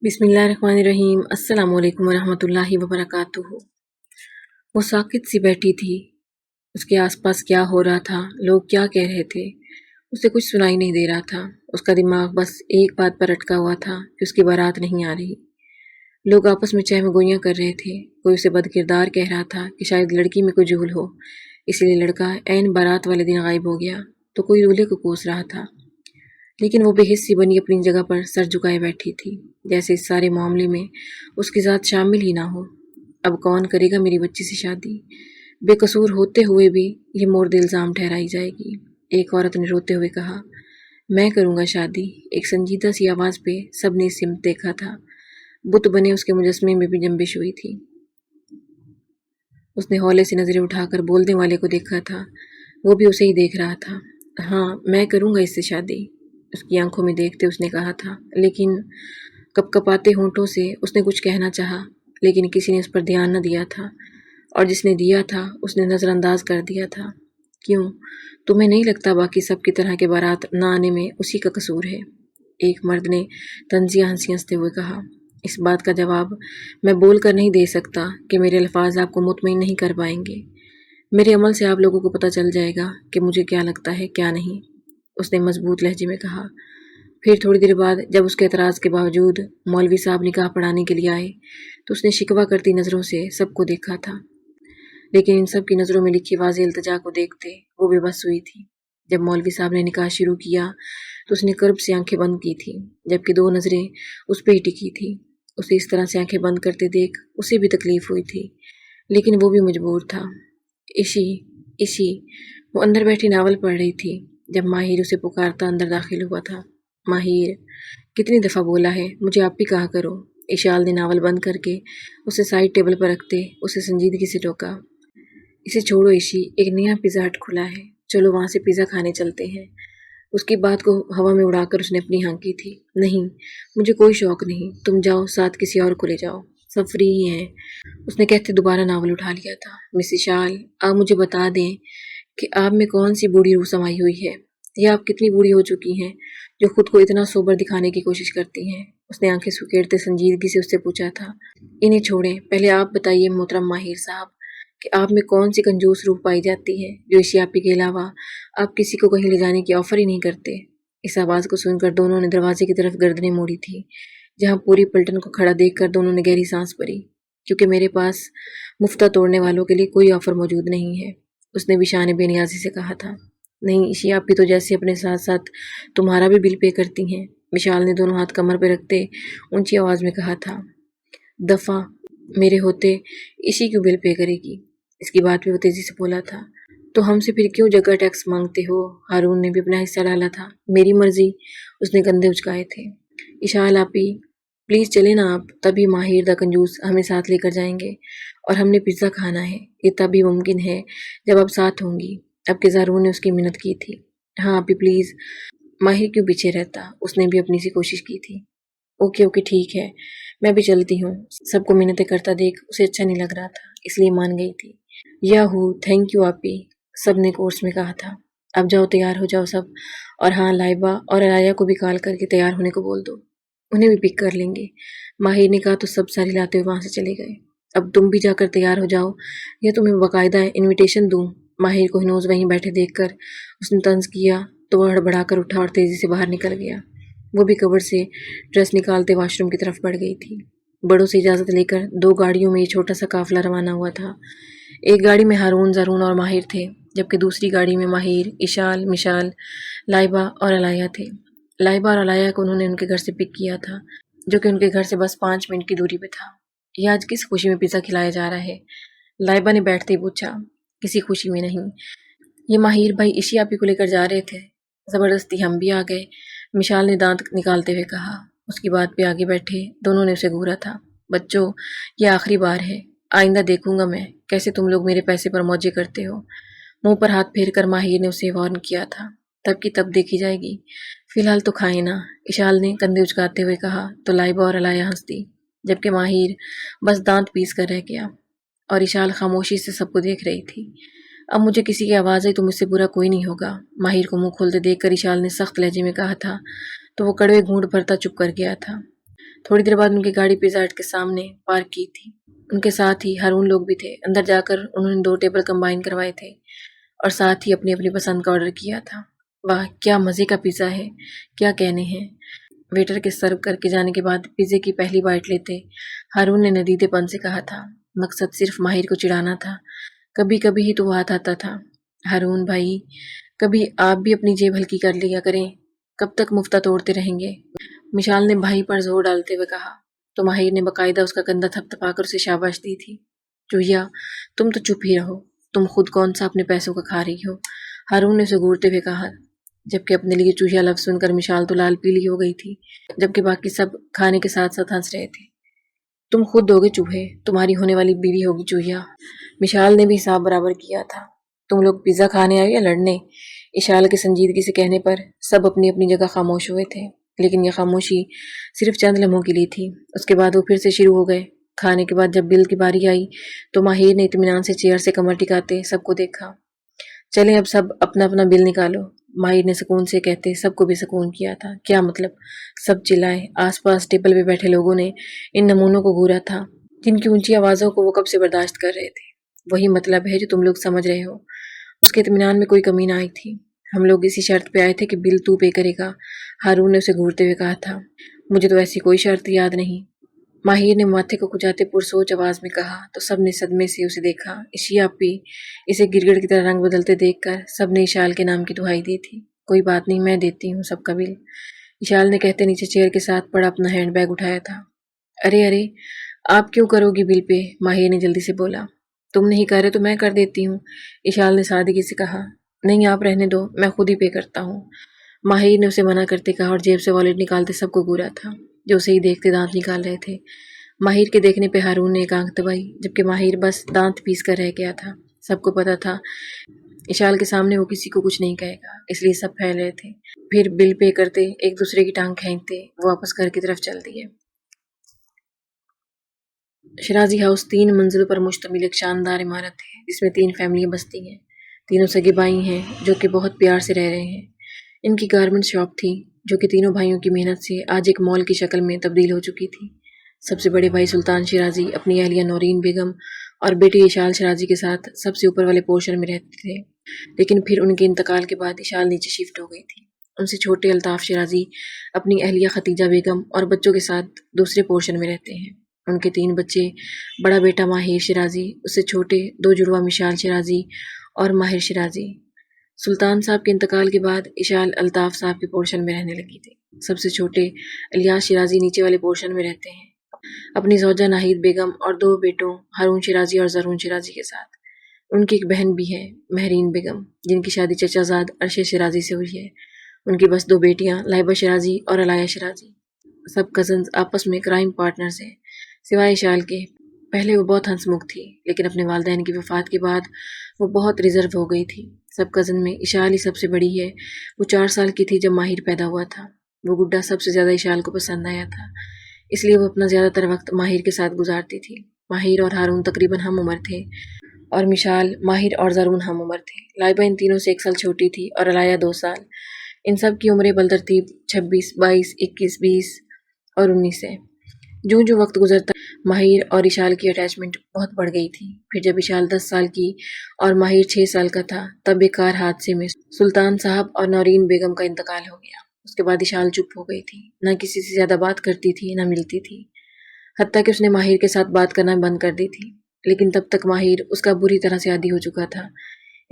बिस्मिल्लाहिर्रहमानिर्रहीम। अस्सलामु अलैकुम वरहमतुल्लाहि वबरकातुहू। वो साकित सी बैठी थी। उसके आसपास क्या हो रहा था, लोग क्या कह रहे थे, उसे कुछ सुनाई नहीं दे रहा था। उसका दिमाग बस एक बात पर अटका हुआ था कि उसकी बारात नहीं आ रही। लोग आपस में चहमगोइयाँ कर रहे थे। कोई उसे बदकिरदार कह रहा था कि शायद लड़की में कोई जुगल हो, इसीलिए लड़का ऐन बारात वाले दिन गायब हो गया। तो कोई दूल्हे को कोस रहा था, लेकिन वो बेहिस्सी बनी अपनी जगह पर सर झुकाए बैठी थी, जैसे इस सारे मामले में उसके साथ शामिल ही ना हो। अब कौन करेगा मेरी बच्ची से शादी? बेकसूर होते हुए भी ये मोर्द इल्ज़ाम ठहराई जाएगी। एक औरत ने रोते हुए कहा, मैं करूँगा शादी। एक संजीदा सी आवाज़ पे सब ने सिमत देखा था। बुत बने उसके मुजस्मे में भी जंबिश हुई थी। उसने हौले से नज़रें उठाकर बोलने वाले को देखा था। वो भी उसे ही देख रहा था। हाँ, मैं करूँगा इससे शादी, उसकी आंखों में देखते उसने कहा था। लेकिन कपकपाते होंठों से उसने कुछ कहना चाहा, लेकिन किसी ने उस पर ध्यान न दिया था, और जिसने दिया था उसने नज़रअंदाज कर दिया था। क्यों, तुम्हें नहीं लगता बाकी सब की तरह के बारात न आने में उसी का कसूर है? एक मर्द ने तंजिया हंसते हुए कहा। इस बात का जवाब मैं बोल कर नहीं दे सकता कि मेरे अल्फाज आपको मुतमईन नहीं कर पाएंगे। मेरे अमल से आप लोगों को पता चल जाएगा कि मुझे क्या लगता है क्या नहीं, उसने मजबूत लहजे में कहा। फिर थोड़ी देर बाद जब उसके एतराज़ के बावजूद मौलवी साहब निकाह पढ़ाने के लिए आए, तो उसने शिकवा करती नज़रों से सबको देखा था। लेकिन इन सब की नज़रों में लिखी वाज़ेह इल्तिजा को देखते वो बेबस हुई थी। जब मौलवी साहब ने निकाह शुरू किया तो उसने कर्ब से आंखें बंद की थी, जबकि दो नज़रें उस पर ही टिकी थी। उसे इस तरह से आंखें बंद करते देख उसे भी तकलीफ़ हुई थी, लेकिन वो भी मजबूर था। इशी इशी, वो अंदर बैठी नावल पढ़ रही थी जब माहिर उसे पुकारता अंदर दाखिल हुआ था। माहिर, कितनी दफ़ा बोला है मुझे आप ही कहा करो। इशाल ने नावल बंद करके उसे साइड टेबल पर रखते उसे संजीदगी से टोका। इसे छोड़ो इशी, एक नया पिज़्ज़ा हट खुला है, चलो वहाँ से पिज़्ज़ा खाने चलते हैं। उसकी बात को हवा में उड़ाकर उसने अपनी हाँ की थी। नहीं, मुझे कोई शौक़ नहीं, तुम जाओ, साथ किसी और को ले जाओ, सब फ्री ही हैं, उसने कहते दोबारा नावल उठा लिया था। मिस इशाल, आप मुझे बता दें कि आप में कौन सी बूढ़ी रूह समाई हुई है, या आप कितनी बूढ़ी हो चुकी हैं जो खुद को इतना सोबर दिखाने की कोशिश करती हैं? उसने आंखें सुकेड़ते संजीदगी से उससे पूछा था। इन्हें छोड़ें, पहले आप बताइए मोहतरम माहिर साहब कि आप में कौन सी कंजूस रूह पाई जाती है जो इस यापी के अलावा आप किसी को कहीं ले जाने की ऑफर ही नहीं करते। इस आवाज़ को सुनकर दोनों ने दरवाजे की तरफ गर्दनें मोड़ी थी, जहाँ पूरी पलटन को खड़ा देखकर दोनों ने गहरी सांस भरी। क्योंकि मेरे पास मुफ्ता तोड़ने वालों के लिए कोई ऑफर मौजूद नहीं है, उसने विशान बेनियाजी से कहा था। नहीं इशी, आप भी तो जैसे अपने साथ साथ तुम्हारा भी बिल पे करती हैं, विशाल ने दोनों हाथ कमर पर रखते ऊंची आवाज़ में कहा था। दफ़ा मेरे होते इसी क्यों बिल पे करेगी? इसकी बात पे वो तेज़ी से बोला था। तो हमसे फिर क्यों जगह टैक्स मांगते हो? हारून ने भी अपना हिस्सा डाला था। मेरी मर्जी, उसने कंधे उचकाए थे। इशाल आपी, प्लीज़ चले ना आप, तभी माहिर द कंजूस हमें साथ लेकर जाएंगे, और हमने पिज़्ज़ा खाना है, ये तभी मुमकिन है जब आप साथ होंगी। अब के ज़ारून ने उसकी मिन्नत की थी। हाँ आपी प्लीज़, माहिर क्यों पीछे रहता, उसने भी अपनी सी कोशिश की थी। ओके ओके ठीक है, मैं भी चलती हूँ। सबको मिन्नतें करता देख उसे अच्छा नहीं लग रहा था, इसलिए मान गई थी। याहू, थैंक यू आपी, सब ने कोर्स में कहा था। अब जाओ, तैयार हो जाओ सब, और हाँ, लाइबा और अलाया को भी कॉल करके तैयार होने को बोल दो, उन्हें भी पिक कर लेंगे। माहिर ने कहा तो सब सारी लाते हुए वहाँ से चले गए। अब तुम भी जाकर तैयार हो जाओ, या तुम्हें बाकायदा इन्विटेशन दूँ? माहिर को हिनोज वहीं बैठे देखकर उसने तंज किया तो वह हड़बड़ाकर उठा और तेज़ी से बाहर निकल गया। वो भी कवर से ड्रेस निकालते वॉशरूम की तरफ बढ़ गई थी। बड़ों से इजाज़त लेकर दो गाड़ियों में ये छोटा सा काफिला रवाना हुआ था। एक गाड़ी में हारून, ज़ारून और माहिर थे, जबकि दूसरी गाड़ी में माहिर, इशाल, मिशाल, लाइबा और अलाया थे। लाइबा और अलाया को उन्होंने उनके घर से पिक किया था, जो कि उनके घर से बस 5 मिनट की दूरी पे था। यह आज किस खुशी में पिज़्ज़ा खिलाया जा रहा है? लाइबा ने बैठते ही पूछा। किसी खुशी में नहीं, ये माहिर भाई इशी आपी को लेकर जा रहे थे, ज़बरदस्ती हम भी आ गए, मिशाल ने दांत निकालते हुए कहा। उसकी बात पे आगे बैठे दोनों ने उसे घूरा था। बच्चों, ये आखिरी बार है, आइंदा देखूंगा मैं कैसे तुम लोग मेरे पैसे पर मौजे करते हो। मुंह पर हाथ फेर कर माहिर ने उसे वार्न किया था। तब की तब देखी जाएगी, फिलहाल तो खाए ना, इशाल ने कंधे उचकाते हुए कहा। तो लाइबा और अलाया हंस दी, जबकि माहिर बस दांत पीस कर रह गया, और इशाल खामोशी से सबको देख रही थी। अब मुझे किसी की आवाज़ आई तो मुझसे बुरा कोई नहीं होगा, माहिर को मुंह खोलते देखकर इशाल ने सख्त लहजे में कहा था, तो वो कड़वे घूंट भरता चुप कर गया था। थोड़ी देर बाद उनकी गाड़ी पिज़्ज़ा हट के सामने पार्क की थी। उनके साथ ही हारून लोग भी थे। अंदर जाकर उन्होंने 2 टेबल कंबाइन करवाए थे और साथ ही अपनी अपनी पसंद का ऑर्डर किया था। वाह, क्या मज़े का पिज़्ज़ा है, क्या कहने हैं। वेटर के सर्व करके जाने के बाद पिज़्ज़े की पहली बाइट लेते हारून ने नदीदेपन से कहा था, मकसद सिर्फ माहिर को चिढ़ाना था। कभी कभी ही तो वो हाथ आता था। हारून भाई, कभी आप भी अपनी जेब हल्की कर लिया करें, कब तक मुफ्ता तोड़ते रहेंगे। मिशाल ने भाई पर जोर डालते हुए कहा तो माहिर ने बकायदा उसका कंधा थपथपाकर उसे शाबाश दी थी। चूहिया, तुम तो चुप ही रहो, तुम खुद कौन सा अपने पैसों का खा रही हो, हारून ने उसे घूरते हुए कहा। जबकि अपने लिए चूहिया लफ्ज सुनकर मिशाल तो लाल पीली हो गई थी, जबकि बाकी सब खाने के साथ साथ हंस रहे थे। तुम खुद दोगे चूहे, तुम्हारी होने वाली बीवी होगी चूहिया। मिशाल ने भी हिसाब बराबर किया था। तुम लोग पिज्ज़ा खाने आए या लड़ने? इशाल के संजीदगी से कहने पर सब अपनी अपनी जगह खामोश हुए थे, लेकिन यह खामोशी सिर्फ चंद लम्हों के लिए थी। उसके बाद वो फिर से शुरू हो गए। खाने के बाद जब बिल की बारी आई तो माहिर ने इत्मीनान से चेयर से कमर टिकाते सबको देखा। चलें अब सब अपना अपना बिल निकालो, माहिर ने सुकून से कहते सबको भी सुकून किया था। क्या मतलब? सब चिल्लाए। आसपास टेबल पे बैठे लोगों ने इन नमूनों को घूरा था, जिनकी ऊंची आवाज़ों को वो कब से बर्दाश्त कर रहे थे। वही मतलब है जो तुम लोग समझ रहे हो। उसके इत्मीनान में कोई कमी ना आई थी। हम लोग इसी शर्त पे आए थे कि बिल तू पे करेगा, हारून ने उसे घूरते हुए कहा था। मुझे तो ऐसी कोई शर्त याद नहीं, माहिर ने माथे को खुजाते पुरसोच आवाज में कहा तो सब ने सदमे से उसे देखा। इशियापी, इसे गिरगिट की तरह रंग बदलते देखकर सब ने इशाल के नाम की दुहाई दी थी। कोई बात नहीं, मैं देती हूँ सबका बिल, इशाल ने कहते नीचे चेयर के साथ पड़ा अपना हैंडबैग उठाया था। अरे अरे, आप क्यों करोगी बिल पे? माहिर ने जल्दी से बोला। तुम नहीं कर रहे तो मैं कर देती हूँ, इशाल ने सादगी से कहा। नहीं, आप रहने दो, मैं खुद ही पे करता हूँ, माहिर ने उसे मना करते कहा और जेब से वॉलेट निकालते सबको घूरा था, जो उसे ही देखते दांत निकाल रहे थे। माहिर के देखने पे हारून ने एक आंख दबाई, जबकि माहिर बस दांत पीस कर रह गया था। सबको पता था इशाल के सामने वो किसी को कुछ नहीं कहेगा, इसलिए सब फैल रहे थे। फिर बिल पे करते एक दूसरे की टांग खींचते वो वापस घर की तरफ चल दिए। शराजी हाउस 3 मंजिलों पर मुश्तमिल एक शानदार इमारत है, जिसमें 3 फैमिलियां बसती हैं। तीनों सगे भाई हैं जो कि बहुत प्यार से रह रहे हैं। इनकी गारमेंट शॉप थी, जो कि तीनों भाइयों की मेहनत से आज एक मॉल की शक्ल में तब्दील हो चुकी थी। सबसे बड़े भाई सुल्तान शिराजी अपनी अहलिया नौरीन बेगम और बेटी इशाल शिराजी के साथ सबसे ऊपर वाले पोर्शन में रहते थे, लेकिन फिर उनके इंतकाल के बाद इशाल नीचे शिफ्ट हो गई थी। उनसे छोटे अल्ताफ शिराजी अपनी अहलिया खतीजा बेगम और बच्चों के साथ दूसरे पोर्शन में रहते हैं। उनके 3 बच्चे, बड़ा बेटा माहिर शिराजी, उससे छोटे 2 जुड़वा मिशाल शिराजी और माहिर शिराजी। सुल्तान साहब के इंतकाल के बाद इशाल अल्ताफ साहब के पोर्शन में रहने लगी थी। सबसे छोटे इलियास शिराजी नीचे वाले पोर्शन में रहते हैं, अपनी ज़ौजा नाहिद बेगम और 2 बेटों हारून शिराजी और ज़रून शिराजी के साथ। उनकी एक बहन भी है, महरीन बेगम, जिनकी शादी चचाजाद अरशद शिराजी से हुई है। उनकी बस 2 बेटियां, लाइबा शिराजी और अलाया शिराजी। सब कज़न्स आपस में क्राइम पार्टनर्स हैं, सिवाय इशाल के। पहले वो बहुत हंसमुख थी, लेकिन अपने वालिदैन की वफ़ात के बाद वो बहुत रिजर्व हो गई थी। सब कज़न में इशाल ही सबसे बड़ी है। वो 4 साल की थी जब माहिर पैदा हुआ था। वो गुड्डा सबसे ज़्यादा इशाल को पसंद आया था, इसलिए वो अपना ज़्यादातर वक्त माहिर के साथ गुजारती थी। माहिर और हारून तकरीबन हम उम्र थे, और मिशाल, माहिर और ज़रून हम उम्र थे। लाइबा इन तीनों से 1 साल छोटी थी और अलाया 2 साल। इन सब की उम्रें बलतरतीब 26, 22, 21, 20 और 19 है। जो जो वक्त गुजरता माहिर और इशाल की अटैचमेंट बहुत बढ़ गई थी। फिर जब इशाल 10 साल की और माहिर 6 साल का था, तब एक कार हादसे में सुल्तान साहब और नौरीन बेगम का इंतकाल हो गया। उसके बाद इशाल चुप हो गई थी, न किसी से ज़्यादा बात करती थी, न मिलती थी। हत्ता कि उसने माहिर के साथ बात करना बंद कर दी थी, लेकिन तब तक माहिर उसका बुरी तरह से आदी हो चुका था,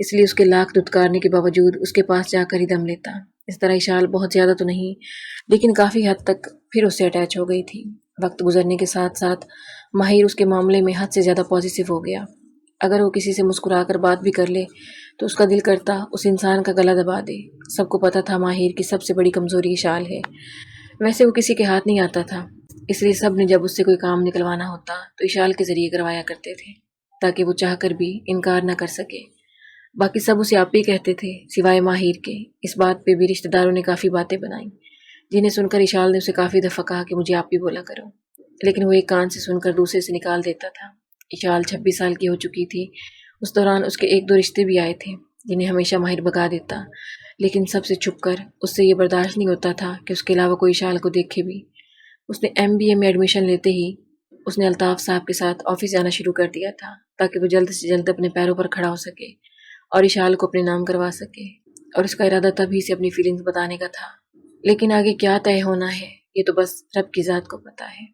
इसलिए उसके लाख धुतकारने के बावजूद उसके पास जाकर ही दम लेता। इस तरह इशाल बहुत ज़्यादा तो नहीं, लेकिन काफ़ी हद तक फिर उससे अटैच हो गई थी। वक्त गुजरने के साथ साथ माहिर उसके मामले में हद से ज़्यादा पॉजिटिव हो गया। अगर वो किसी से मुस्कुराकर बात भी कर ले तो उसका दिल करता उस इंसान का गला दबा दे। सबको पता था माहिर की सबसे बड़ी कमज़ोरी इशाल है। वैसे वो किसी के हाथ नहीं आता था, इसलिए सब ने जब उससे कोई काम निकलवाना होता तो इशाल के ज़रिए करवाया करते थे, ताकि वो चाहकर भी इनकार न कर सके। बाकी सब उसे आप ही कहते थे, सिवाय माहिर के। इस बात पे भी रिश्तेदारों ने काफ़ी बातें बनाई, जिन्हें सुनकर इशाल ने उसे काफ़ी दफ़ा कहा कि मुझे आप ही बोला करो, लेकिन वो एक कान से सुनकर दूसरे से निकाल देता था। इशाल 26 साल की हो चुकी थी। उस दौरान उसके 1-2 रिश्ते भी आए थे, जिन्हें हमेशा माहिर भगा देता, लेकिन सबसे छुपकर उससे ये बर्दाश्त नहीं होता था कि उसके अलावा कोई इशाल को देखे भी। اس نے MBA میں ایڈمیشن لیتے ہی اس نے الطاف صاحب کے ساتھ آفس جانا شروع کر دیا تھا تاکہ وہ جلد سے جلد اپنے پیروں پر کھڑا ہو سکے اور اشال کو اپنے نام کروا سکے، اور اس کا ارادہ تبھی سے اپنی فیلنگز بتانے کا تھا۔ لیکن آگے کیا طے ہونا ہے یہ تو بس رب کی ذات کو پتہ ہے۔